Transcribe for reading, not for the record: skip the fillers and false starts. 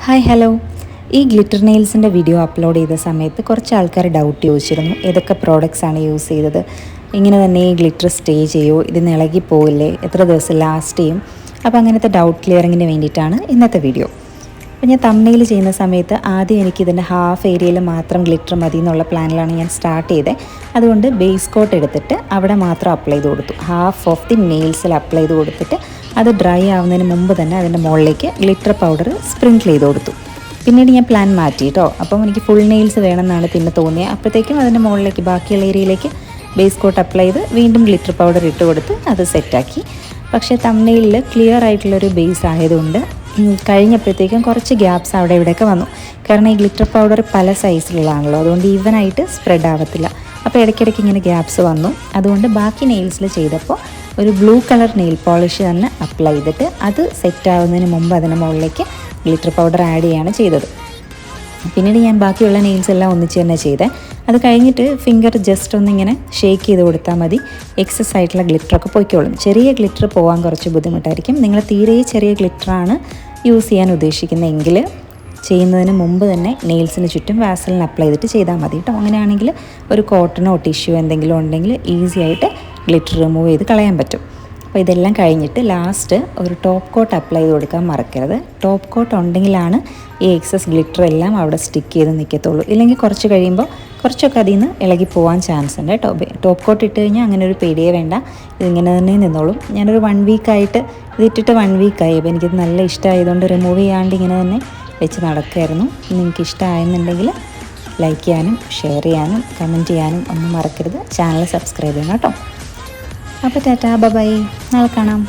Hi hello. ഈ glitter നെയിൽസിൻ്റെ video upload ചെയ്ത സമയത്ത് കുറച്ച് ആൾക്കാർ ഡൗട്ട് ചോദിച്ചിരുന്നു, ഏതൊക്കെ പ്രോഡക്റ്റ്സ് ആണ് യൂസ് ചെയ്തത്, ഇങ്ങനെ തന്നെ ഈ ഗ്ലിറ്റർ സ്റ്റേ ചെയ്യുമോ, ഇതിന് ഇളകി പോവില്ലേ, എത്ര ദിവസം ലാസ്റ്റ് ചെയ്യും. അപ്പോൾ അങ്ങനത്തെ ഡൗട്ട് ക്ലിയറിങ്ങിന് വേണ്ടിയിട്ടാണ് ഇന്നത്തെ വീഡിയോ. അപ്പോൾ ഞാൻ തംബ്നെയിൽ ചെയ്യുന്ന സമയത്ത് ആദ്യം എനിക്കിതിൻ്റെ ഹാഫ് ഏരിയയിൽ മാത്രം ഗ്ലിറ്റർ മതി എന്നുള്ള പ്ലാനിലാണ് ഞാൻ സ്റ്റാർട്ട് ചെയ്തത്. അതുകൊണ്ട് ബേസ് കോട്ട് എടുത്തിട്ട് അവിടെ മാത്രം അപ്ലൈ ചെയ്ത് കൊടുത്തു. ഹാഫ് ഓഫ് ദി നെയിൽസിൽ അപ്ലൈ ചെയ്ത് കൊടുത്തിട്ട് അത് ഡ്രൈ ആവുന്നതിന് മുമ്പ് തന്നെ അതിൻ്റെ മുകളിലേക്ക് ഗ്ലിറ്റർ പൗഡർ സ്പ്രിങ്കിൾ ചെയ്ത് കൊടുത്തു. പിന്നീട് ഞാൻ പ്ലാൻ മാറ്റി കേട്ടോ. അപ്പം എനിക്ക് ഫുൾ നെയിൽസ് വേണമെന്നാണ് പിന്നെ തോന്നിയത്. അപ്പോഴത്തേക്കും അതിൻ്റെ മുകളിലേക്ക് ബാക്കിയുള്ള ഏരിയയിലേക്ക് ബേസ് കോട്ട് അപ്ലൈ ചെയ്ത് വീണ്ടും ഗ്ലിറ്റർ പൗഡർ ഇട്ട് കൊടുത്ത് അത് സെറ്റാക്കി. പക്ഷേ തംബ്നെയിലിൽ ക്ലിയർ ആയിട്ടുള്ളൊരു ബേസ് ആയതുകൊണ്ട് കഴിഞ്ഞപ്പോഴത്തേക്കും കുറച്ച് ഗ്യാപ്സ് അവിടെ ഇവിടെയൊക്കെ വന്നു. കാരണം ഈ ഗ്ലിറ്റർ പൗഡർ പല സൈസിലുള്ളതാണല്ലോ, അതുകൊണ്ട് ഈവനായിട്ട് സ്പ്രെഡ് ആവത്തില്ല. അപ്പോൾ ഇടയ്ക്കിടയ്ക്ക് ഇങ്ങനെ ഗ്യാപ്സ് വന്നു. അതുകൊണ്ട് ബാക്കി നെയിൽസിൽ ചെയ്തപ്പോൾ ഒരു ബ്ലൂ കളർ നെയിൽ പോളിഷ് തന്നെ അപ്ലൈ ചെയ്തിട്ട് അത് സെറ്റ് ആവുന്നതിന് മുമ്പ് അതിന് മുകളിലേക്ക് ഗ്ലിറ്റർ പൗഡർ ആഡ് ചെയ്യുകയാണ് ചെയ്തത്. പിന്നീട് ഞാൻ ബാക്കിയുള്ള നെയിൽസ് എല്ലാം ഒന്നിച്ച് തന്നെ ചെയ്തത്. അത് കഴിഞ്ഞിട്ട് ഫിംഗർ ജസ്റ്റ് ഒന്നിങ്ങനെ ഷേക്ക് ചെയ്ത് കൊടുത്താൽ മതി, എക്സസ് ആയിട്ടുള്ള ഗ്ലിറ്ററൊക്കെ പൊയ്ക്കോളും. ചെറിയ ഗ്ലിറ്റർ പോകാൻ കുറച്ച് ബുദ്ധിമുട്ടായിരിക്കും. നിങ്ങൾ തീരെ ചെറിയ ഗ്ലിറ്ററാണ് യൂസ് ചെയ്യാൻ ഉദ്ദേശിക്കുന്നതെങ്കിൽ ചെയ്യുന്നതിന് മുമ്പ് തന്നെ നെയിൽസിന് ചുറ്റും വാസലിൻ അപ്ലൈ ചെയ്തിട്ട് ചെയ്താൽ മതി കേട്ടോ. അങ്ങനെയാണെങ്കിൽ ഒരു കോട്ടണോ ടിഷ്യൂ എന്തെങ്കിലും ഉണ്ടെങ്കിൽ ഈസി ആയിട്ട് ഗ്ലിറ്റർ റിമൂവ് ചെയ്ത് കളയാൻ പറ്റും. അപ്പോൾ ഇതെല്ലാം കഴിഞ്ഞിട്ട് ലാസ്റ്റ് ഒരു ടോപ്പ് കോട്ട് അപ്ലൈ ചെയ്ത് കൊടുക്കാൻ മറക്കരുത്. ടോപ്പ് കോട്ട് ഉണ്ടെങ്കിലാണ് ഈ എക്സസ് ഗ്ലിറ്റർ എല്ലാം അവിടെ സ്റ്റിക്ക് ചെയ്ത് നിൽക്കത്തുള്ളൂ. ഇല്ലെങ്കിൽ കുറച്ച് കഴിയുമ്പോൾ കുറച്ചൊക്കെ അതിൽ നിന്ന് ഇളകി പോകാൻ ചാൻസ് ഉണ്ട് കേട്ടോ. ടോപ്പ് കോട്ട് ഇട്ട് കഴിഞ്ഞാൽ അങ്ങനെ ഒരു പേടിയേ വേണ്ട, ഇതിങ്ങനെ തന്നെ നിന്നോളും. ഞാനൊരു 1 വീക്കായിട്ട് ഇതിട്ടിട്ട് 1 വീക്കായി. അപ്പോൾ എനിക്കിത് നല്ല ഇഷ്ടമായതുകൊണ്ട് റിമൂവ് ചെയ്യാണ്ട് ഇങ്ങനെ തന്നെ വെച്ച് നടക്കുമായിരുന്നു. നിങ്ങൾക്ക് ഇഷ്ടമായെന്നുണ്ടെങ്കിൽ ലൈക്ക് ചെയ്യാനും ഷെയർ ചെയ്യാനും കമൻറ്റ് ചെയ്യാനും ഒന്നും മറക്കരുത്. ചാനൽ സബ്സ്ക്രൈബ് ചെയ്യണം കേട്ടോ. അപ്പോൾ ടാറ്റാ ബൈ, നാളെ കാണാം.